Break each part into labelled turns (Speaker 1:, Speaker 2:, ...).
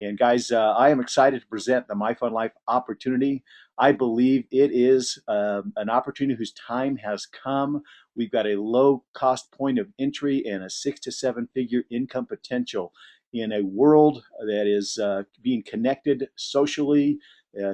Speaker 1: And guys, I am excited to present the My Fun Life opportunity. I believe it is an opportunity whose time has come. We've got a low cost point of entry and a 6 to 7 figure income potential in a world that is being connected socially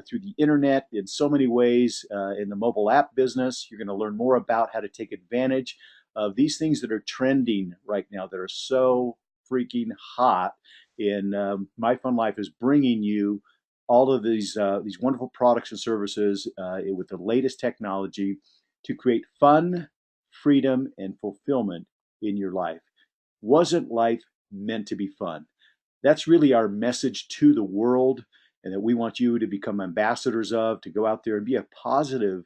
Speaker 1: through the internet in so many ways. In the mobile app business, you're going to learn more about how to take advantage of these things that are trending right now that are so freaking hot. And My Fun Life is bringing you all of these wonderful products and services with the latest technology to create fun, freedom, and fulfillment in your life. Wasn't life meant to be fun? That's really our message to the world, and that we want you to become ambassadors of, to go out there and be a positive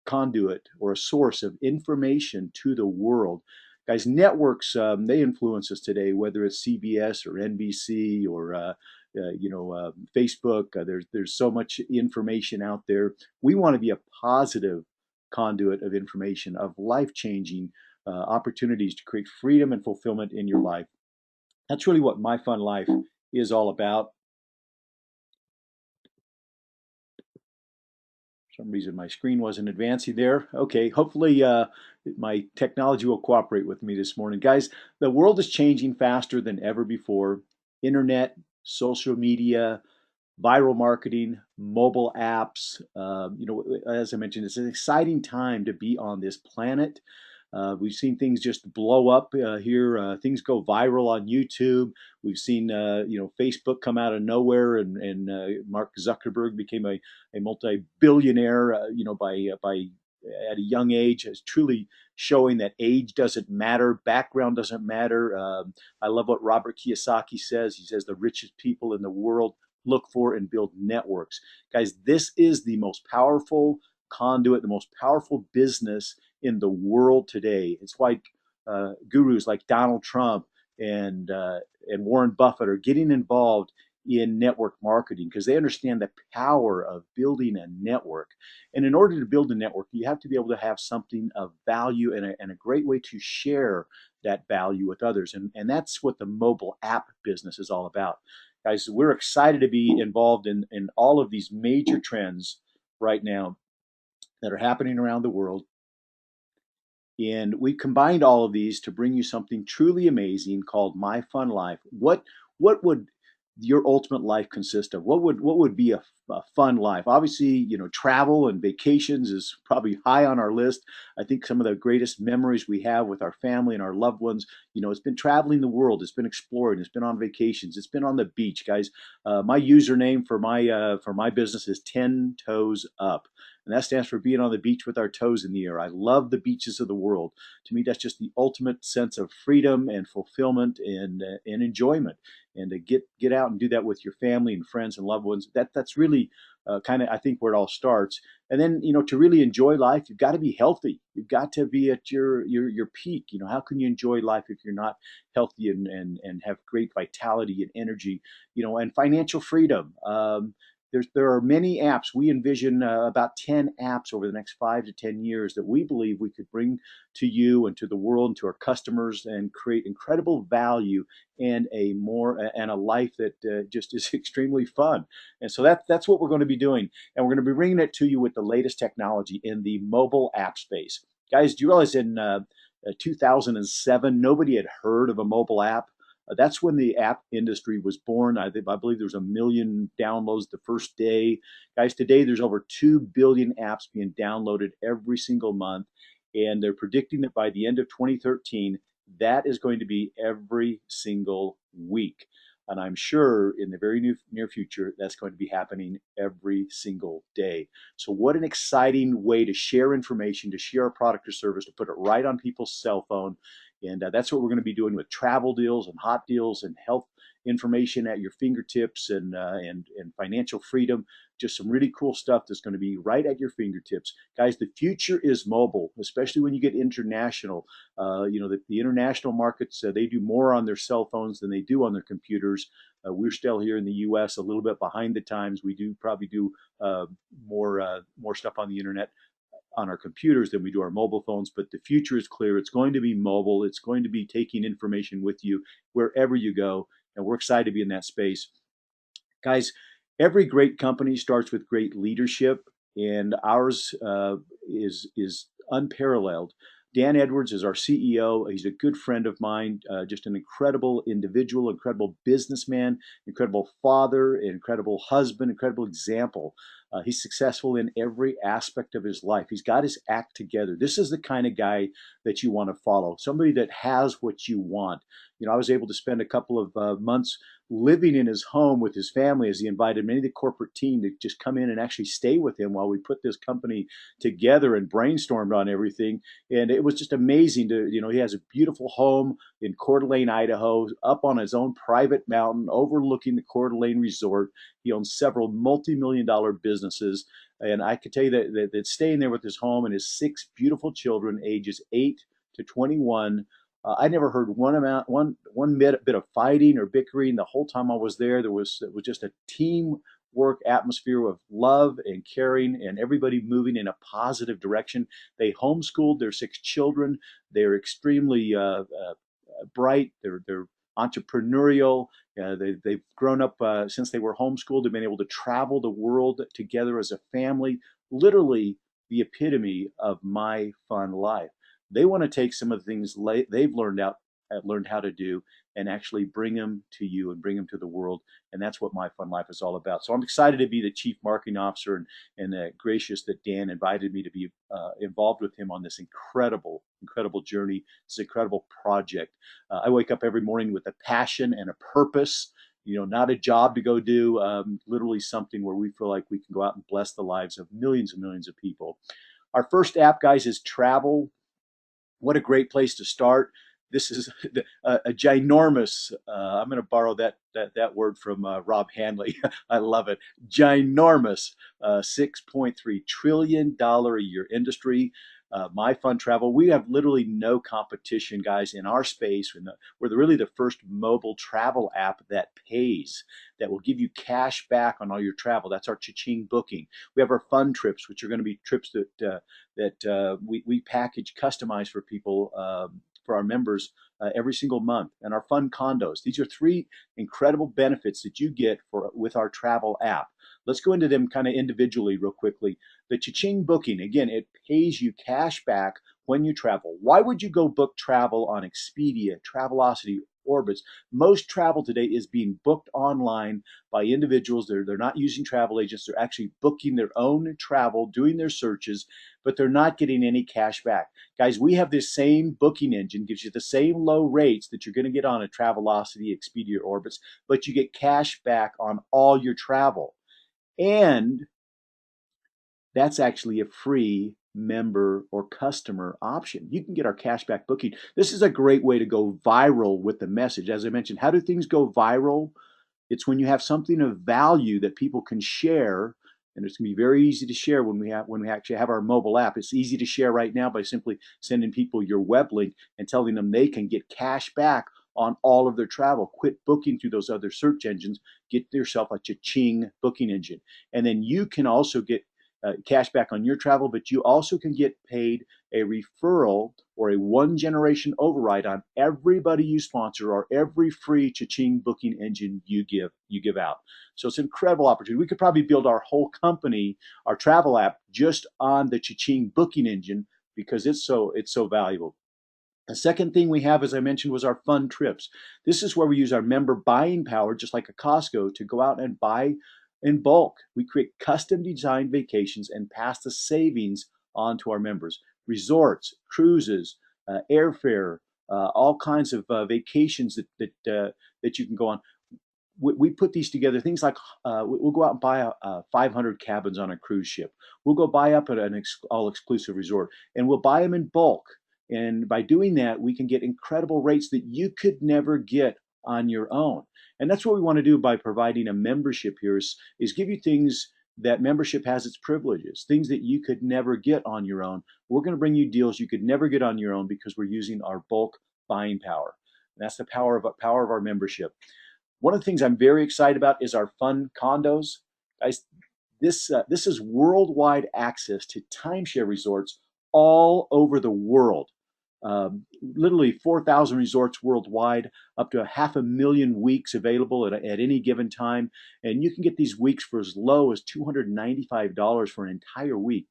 Speaker 1: conduit or a source of information to the world. Guys, networks, they influence us today, whether it's CBS or NBC or Facebook. There's so much information out there. We want to be a positive conduit of information, of life-changing opportunities to create freedom and fulfillment in your life. That's really what My Fun Life is all about. For some reason, my screen wasn't advancing there. Okay, hopefully my technology will cooperate with me this morning. Guys, the world is changing faster than ever before. Internet, social media, viral marketing, mobile apps. As I mentioned, it's an exciting time to be on this planet. We've seen things just blow up here. Things go viral on YouTube. We've seen, Facebook come out of nowhere, and Mark Zuckerberg became a multi-billionaire, by at a young age, is truly showing that age doesn't matter, background doesn't matter. I love what Robert Kiyosaki says. He says the richest people in the world look for and build networks. Guys, this is the most powerful conduit, the most powerful business in the world today. It's why gurus like Donald Trump and Warren Buffett are getting involved in network marketing because they understand the power of building a network. And in order to build a network, you have to be able to have something of value and a great way to share that value with others. And that's what the mobile app business is all about. Guys, we're excited to be involved in all of these major trends right now that are happening around the world. And we combined all of these to bring you something truly amazing called My Fun Life. What would your ultimate life consist of? What would be a fun life? Obviously, travel and vacations is probably high on our list. I think some of the greatest memories we have with our family and our loved ones, it's been traveling the world, it's been exploring, it's been on vacations, it's been on the beach, guys. My username for my business is 10 Toes Up. And that stands for being on the beach with our toes in the air. I love the beaches of the world. To me, that's just the ultimate sense of freedom and fulfillment and enjoyment. And to get out and do that with your family and friends and loved ones, that's really kind of, I think, where it all starts. And then, to really enjoy life, you've got to be healthy. You've got to be at your peak. How can you enjoy life if you're not healthy and have great vitality and energy? And financial freedom. There are many apps. We envision about 10 apps over the next 5 to 10 years that we believe we could bring to you and to the world and to our customers and create incredible value and a life that just is extremely fun. And so that's what we're going to be doing. And we're going to be bringing it to you with the latest technology in the mobile app space. Guys, do you realize in 2007, nobody had heard of a mobile app? That's when the app industry was born. I believe there was 1 million downloads the first day. Guys, today there's over 2 billion apps being downloaded every single month. And they're predicting that by the end of 2013, that is going to be every single week. And I'm sure in the very near future, that's going to be happening every single day. So what an exciting way to share information, to share a product or service, to put it right on people's cell phone. And that's what we're going to be doing with travel deals and hot deals and health information at your fingertips and financial freedom. Just some really cool stuff that's going to be right at your fingertips. Guys, the future is mobile, especially when you get international. The international markets, they do more on their cell phones than they do on their computers. We're still here in the U.S. a little bit behind the times. We do probably do more stuff on the internet on our computers than we do our mobile phones, but the future is clear. It's going to be mobile. It's going to be taking information with you wherever you go, and we're excited to be in that space. Guys, every great company starts with great leadership, and ours is unparalleled. Dan Edwards is our CEO. He's a good friend of mine, just an incredible individual, incredible businessman, incredible father, incredible husband, incredible example. He's successful in every aspect of his life. He's got his act together. This is the kind of guy that you want to follow, somebody that has what you want. I was able to spend a couple of months living in his home with his family as he invited many of the corporate team to just come in and actually stay with him while we put this company together and brainstormed on everything. And it was just amazing he has a beautiful home in Coeur d'Alene, Idaho, up on his own private mountain overlooking the Coeur d'Alene Resort. He owns several multi-million dollar businesses. And I could tell you that staying there with his home and his 6 beautiful children, ages 8 to 21, I never heard one bit of fighting or bickering the whole time I was there. It was just a teamwork atmosphere of love and caring, and everybody moving in a positive direction. They homeschooled their 6 children. They're extremely bright. They're entrepreneurial. They've grown up since they were homeschooled. They've been able to travel the world together as a family. Literally the epitome of my fun life. They want to take some of the things they've learned how to do and actually bring them to you and bring them to the world. And that's what My Fun Life is all about. So I'm excited to be the chief marketing officer and gracious that Dan invited me to be involved with him on this incredible journey, this incredible project. I wake up every morning with a passion and a purpose. Not a job to go do, literally something where we feel like we can go out and bless the lives of millions and millions of people. Our first app, guys, is Travel. What a great place to start. This is a ginormous, I'm going to borrow that word from Rob Hanley. I love it. Ginormous $6.3 trillion a year industry. My Fun Travel, we have literally no competition, guys, in our space. We're really the first mobile travel app that pays, that will give you cash back on all your travel. That's our Cha-Ching booking. We have our fun trips, which are going to be trips that we package, customize for people, for our members every single month, and our fun condos. These are 3 incredible benefits that you get with our travel app. Let's go into them kind of individually real quickly. The Cha-Ching booking, again, it pays you cash back when you travel. Why would you go book travel on Expedia, Travelocity, Orbitz? Most travel today is being booked online by individuals. They're not using travel agents. They're actually booking their own travel, doing their searches, but they're not getting any cash back. Guys, we have this same booking engine, gives you the same low rates that you're going to get on a Travelocity, Expedia, or Orbitz, but you get cash back on all your travel. And that's actually a free member or customer option. You can get our cashback booking. This is a great way to go viral with the message. As I mentioned, how do things go viral? It's when you have something of value that people can share, and it's going to be very easy to share when we actually have our mobile app. It's easy to share right now by simply sending people your web link and telling them they can get cash back on all of their travel. Quit booking through those other search engines. Get yourself a Cha-Ching booking engine, and then you can also get cash back on your travel, but you also can get paid a referral or a one-generation override on everybody you sponsor or every free Cha-Ching booking engine you give out. So it's an incredible opportunity. We could probably build our whole company, our travel app, just on the Cha-Ching booking engine because it's so valuable. The second thing we have, as I mentioned, was our fun trips. This is where we use our member buying power, just like a Costco, to go out and buy in bulk. We create custom designed vacations and pass the savings on to our members. Resorts, cruises, airfare, all kinds of vacations that you can go on. We put these together. Things like we'll go out and buy 500 cabins on a cruise ship. We'll go buy up at an all-exclusive resort, and we'll buy them in bulk. And by doing that, we can get incredible rates that you could never get on your own. And that's what we want to do by providing a membership here is give you things that membership has its privileges, things that you could never get on your own. We're going to bring you deals you could never get on your own because we're using our bulk buying power. And that's the power of our membership. One of the things I'm very excited about is our fun condos. Guys, this is worldwide access to timeshare resorts all over the world. Literally 4,000 resorts worldwide, up to 500,000 weeks available at any given time. And you can get these weeks for as low as $295 for an entire week.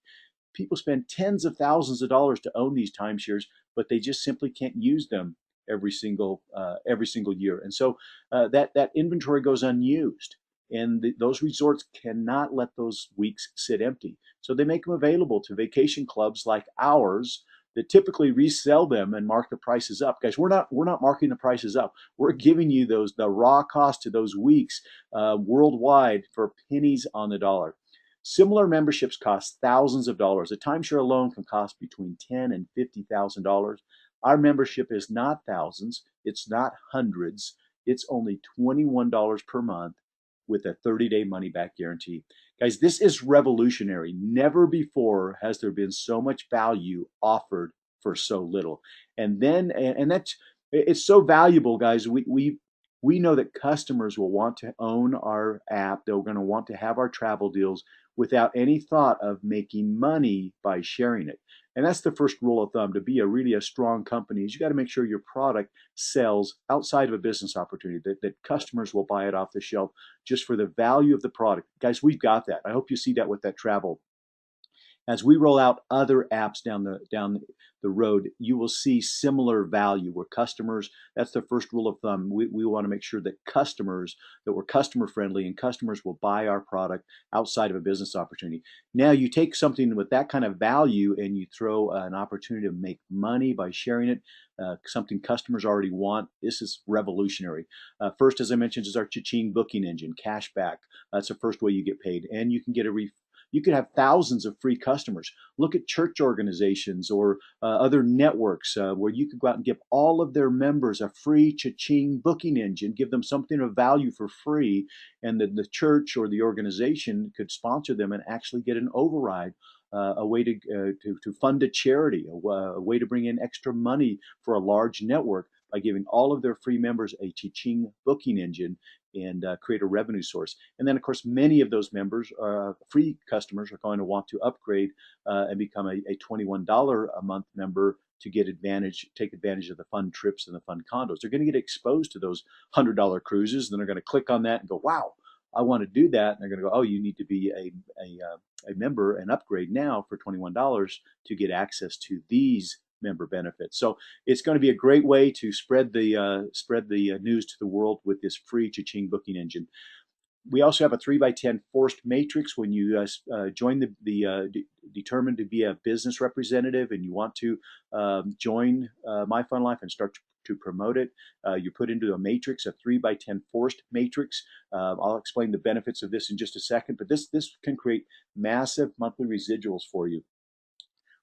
Speaker 1: People spend tens of thousands of dollars to own these timeshares, but they just simply can't use them every single year. And so that inventory goes unused. And those resorts cannot let those weeks sit empty. So they make them available to vacation clubs like ours that typically resell them and mark the prices up. Guys, we're not marking the prices up. We're giving you the raw cost to those weeks worldwide for pennies on the dollar. Similar memberships cost thousands of dollars. A timeshare alone can cost between $10,000 and $50,000. Our membership is not thousands. It's not hundreds. It's only $21 per month with a 30-day money-back guarantee. Guys, this is revolutionary. Never before has there been so much value offered for so little. And that's it's so valuable, guys. We know that customers will want to own our app. They're going to want to have our travel deals without any thought of making money by sharing it. And that's the first rule of thumb to be really a strong company is you got to make sure your product sells outside of a business opportunity, that customers will buy it off the shelf just for the value of the product. Guys, we've got that. I hope you see that with that travel. As we roll out other apps down the road, you will see similar value where customers, that's the first rule of thumb. We want to make sure that we're customer friendly and customers will buy our product outside of a business opportunity. Now you take something with that kind of value and you throw an opportunity to make money by sharing it, something customers already want. This is revolutionary. First, as I mentioned, is our Cha-Ching booking engine, cashback. That's the first way you get paid. And you can get you could have thousands of free customers. Look at church organizations or other networks where you could go out and give all of their members a free Cha-Ching booking engine, give them something of value for free, and the church or the organization could sponsor them and actually get an override. A way to fund a charity, a way to bring in extra money for a large network by giving all of their free members a Cha-Ching booking engine and create a revenue source. And then, of course, many of those members, free customers, are going to want to upgrade and become a $21 a month member to take advantage of the fun trips and the fun condos. They're going to get exposed to those $100 cruises, and then they're going to click on that and go, wow, I want to do that. And they're going to go, oh, you need to be a member and upgrade now for $21 to get access to these member benefits. So it's going to be a great way to spread the news to the world with this free Cha-Ching booking engine. We also have a 3x10 forced matrix when you join determined to be a business representative and you want to join My Fun Life and start to promote it. You put into a matrix, a 3x10 forced matrix. I'll explain the benefits of this in just a second, but this can create massive monthly residuals for you.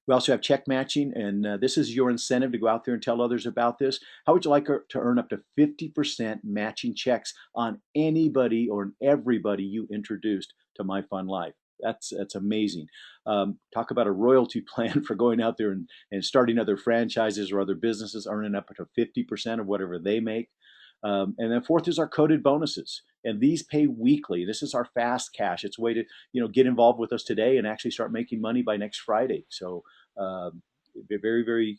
Speaker 1: We also have check matching, and this is your incentive to go out there and tell others about this. How would you like to earn up to 50% matching checks on anybody or everybody you introduced to My Fun Life? That's amazing. Talk about a royalty plan for going out there and starting other franchises or other businesses, earning up to 50% of whatever they make. And then fourth is our coded bonuses. And these pay weekly. This is our fast cash. It's a way to get involved with us today and actually start making money by next Friday. So very, very,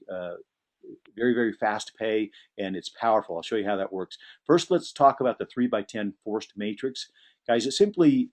Speaker 1: very, very fast pay, and it's powerful. I'll show you how that works. First, let's talk about the 3x10 forced matrix. Guys, it simply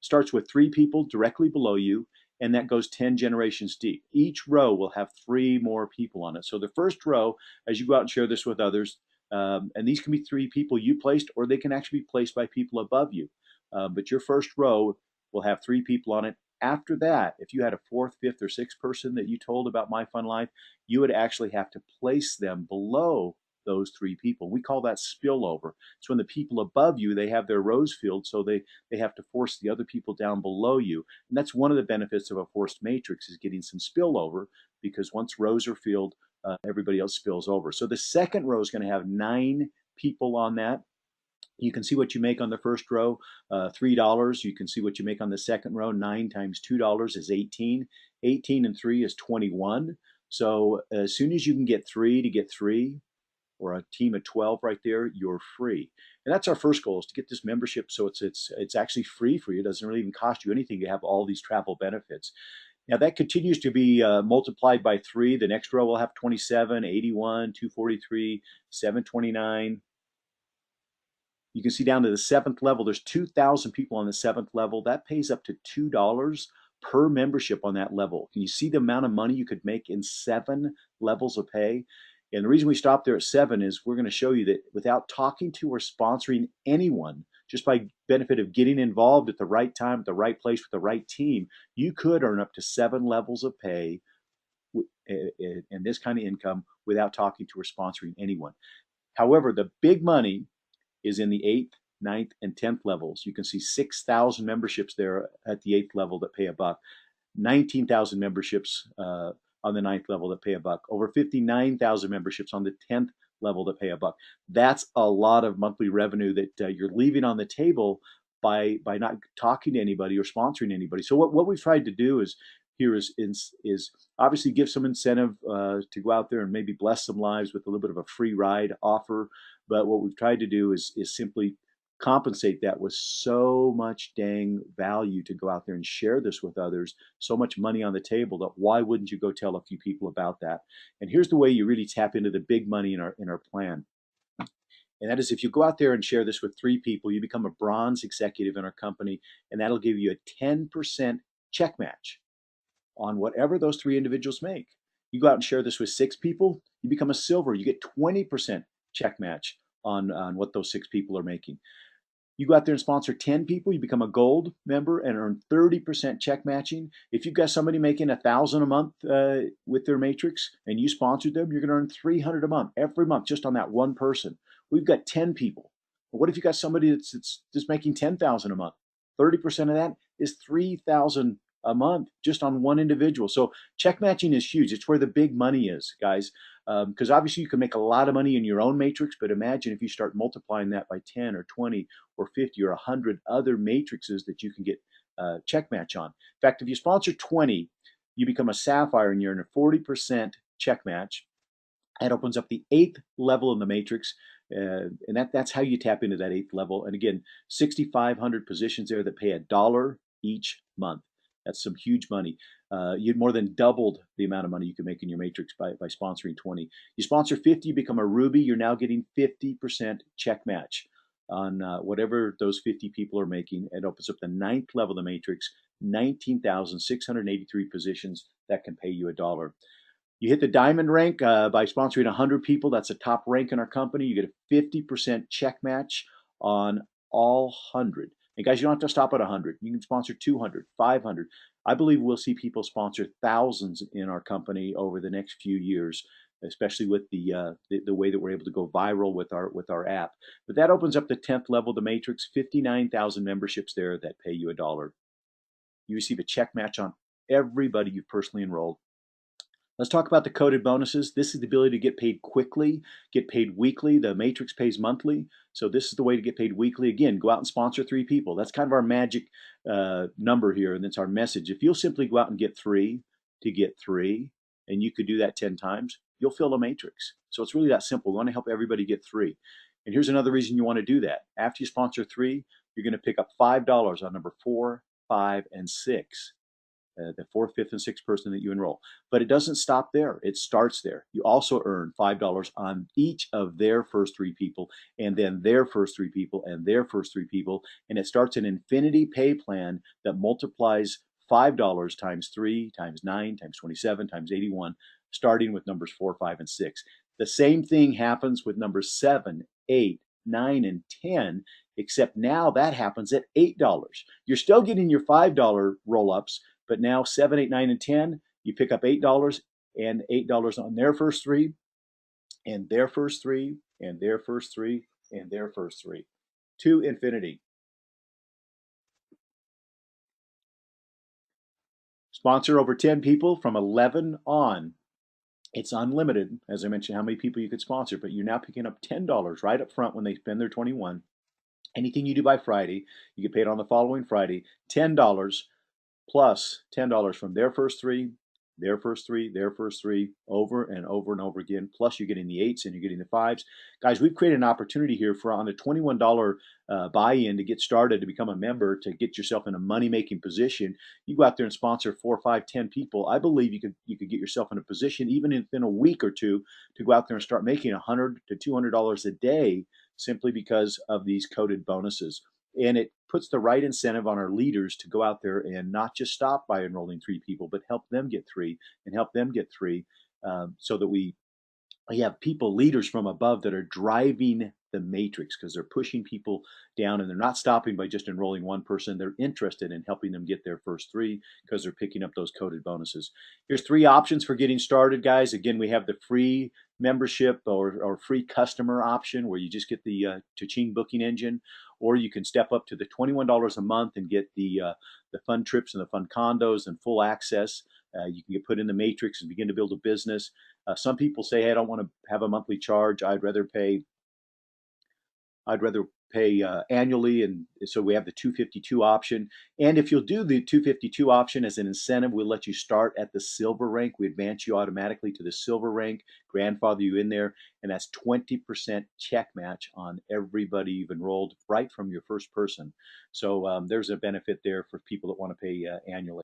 Speaker 1: starts with 3 people directly below you, and that goes 10 generations deep. Each row will have 3 more people on it. So the first row, as you go out and share this with others, and these can be 3 people you placed, or they can actually be placed by people above you. But your first row will have 3 people on it. After that, if you had a 4th, 5th, or 6th person that you told about My Fun Life, you would actually have to place them below those 3 people. We call that spillover. It's when the people above you, they have their rows filled, so they have to force the other people down below you. And that's one of the benefits of a forced matrix, is getting some spillover, because once rows are filled, everybody else spills over. So the second row is going to have 9 people on that. You can see what you make on the first row, $3. You can see what you make on the second row. 9 times $2 is 18. 18 and 3 is 21. So as soon as you can get 3 to get 3, or a team of 12 right there, you're free. And that's our first goal, is to get this membership so it's actually free for you. It doesn't really even cost you anything to have all these travel benefits. Now that continues to be multiplied by 3. The next row will have 27, 81, 243, 729. You can see down to the 7th level, there's 2,000 people on the 7th level. That pays up to $2 per membership on that level. Can you see the amount of money you could make in 7 levels of pay? And the reason we stopped there at 7 is we're going to show you that without talking to or sponsoring anyone, just by benefit of getting involved at the right time, at the right place with the right team, you could earn up to 7 levels of pay and this kind of income without talking to or sponsoring anyone. However, the big money is in the 8th, 9th, and 10th levels. You can see 6,000 memberships there at the 8th level that pay $1, 19,000 memberships on the 9th level that pay $1, over 59,000 memberships on the 10th level that pay $1. That's a lot of monthly revenue that you're leaving on the table by not talking to anybody or sponsoring anybody. So what we've tried to do is obviously give some incentive to go out there and maybe bless some lives with a little bit of a free ride offer. But what we've tried to do is simply compensate that with so much dang value to go out there and share this with others, so much money on the table that why wouldn't you go tell a few people about that? And here's the way you really tap into the big money in our plan. And that is if you go out there and share this with 3 people, you become a bronze executive in our company, and that'll give you a 10% check match on whatever those 3 individuals make. You go out and share this with 6 people, you become a silver. You get 20% check match on what those 6 people are making. You go out there and sponsor 10 people, you become a gold member and earn 30% check matching. If you've got somebody making $1,000 a month with their matrix and you sponsored them, you're going to earn $300 a month every month just on that one person. We've got 10 people. What if you got somebody that's just making $10,000 a month? 30% of that is $3,000 a month just on one individual. So check matching is huge. It's where the big money is, guys. Because obviously you can make a lot of money in your own matrix, but imagine if you start multiplying that by 10 or 20 or 50 or 100 other matrices that you can get check match on. In fact, if you sponsor 20, you become a sapphire and you're in a 40% check match. That opens up the 8th level in the matrix. And that's how you tap into that 8th level. And again, 6,500 positions there that pay $1 each month. That's some huge money. You'd more than doubled the amount of money you can make in your matrix by sponsoring 20. You sponsor 50, you become a ruby. You're now getting 50% check match on whatever those 50 people are making. It opens up the 9th level of the matrix, 19,683 positions that can pay you $1. You hit the diamond rank by sponsoring 100 people. That's the top rank in our company. You get a 50% check match on all 100. And guys, you don't have to stop at 100. You can sponsor 200, 500. I believe we'll see people sponsor thousands in our company over the next few years, especially with the way that we're able to go viral with our app. But that opens up the 10th level of the matrix, 59,000 memberships there that pay you $1. You receive a check match on everybody you've personally enrolled. Let's talk about the coded bonuses. This is the ability to get paid quickly, get paid weekly. The matrix pays monthly. So this is the way to get paid weekly. Again, go out and sponsor 3 people. That's kind of our magic number here, and that's our message. If you'll simply go out and get 3 to get 3, and you could do that 10 times, you'll fill a matrix. So it's really that simple. We want to help everybody get 3. And here's another reason you want to do that. After you sponsor 3, you're going to pick up $5 on number 4, 5, and 6. The 4th, 5th, and 6th person that you enroll. But it doesn't stop there. It starts there. You also earn $5 on each of their first 3 people, and then their first 3 people, and their first 3 people. And it starts an infinity pay plan that multiplies $5 times 3 times 9 times 27 times 81, starting with numbers 4, 5, and 6. The same thing happens with numbers 7, 8, 9, and 10, except now that happens at $8. You're still getting your $5 roll-ups, but now 7, 8, 9, and 10, you pick up $8 and $8 on their first 3, and their first 3, and their first 3, and their first 3, to infinity. Sponsor over 10 people from 11 on. It's unlimited, as I mentioned, how many people you could sponsor, but you're now picking up $10 right up front when they spend their 21. Anything you do by Friday, you get paid on the following Friday, $10 plus $10 from their first 3, their first three, their first three, over and over and over again. Plus, you're getting the eights and you're getting the fives. Guys, we've created an opportunity here for on a $21 buy-in to get started, to become a member, to get yourself in a money-making position. You go out there and sponsor 4, 5, 10 people. I believe you could get yourself in a position, even in a week or two, to go out there and start making $100 to $200 a day simply because of these coded bonuses. And it puts the right incentive on our leaders to go out there and not just stop by enrolling three people, but help them get three and help them get three, so that we have people, leaders from above, that are driving the matrix, because they're pushing people down, and they're not stopping by just enrolling one person. They're interested in helping them get their first three because they're picking up those coded bonuses. Here's three options for getting started, guys. Again, we have the free membership or free customer option, where you just get the Cha-Ching booking engine, or you can step up to the $21 a month and get the fun trips and the fun condos and full access. You can get put in the matrix and begin to build a business. Some people say, hey, I don't want to have a monthly charge. I'd rather pay annually, and so we have the 252 option. And if you'll do the 252 option as an incentive, we'll let you start at the silver rank. We advance you automatically to the silver rank, grandfather you in there, and that's 20% check match on everybody you've enrolled right from your first person. So there's a benefit there for people that want to pay annually.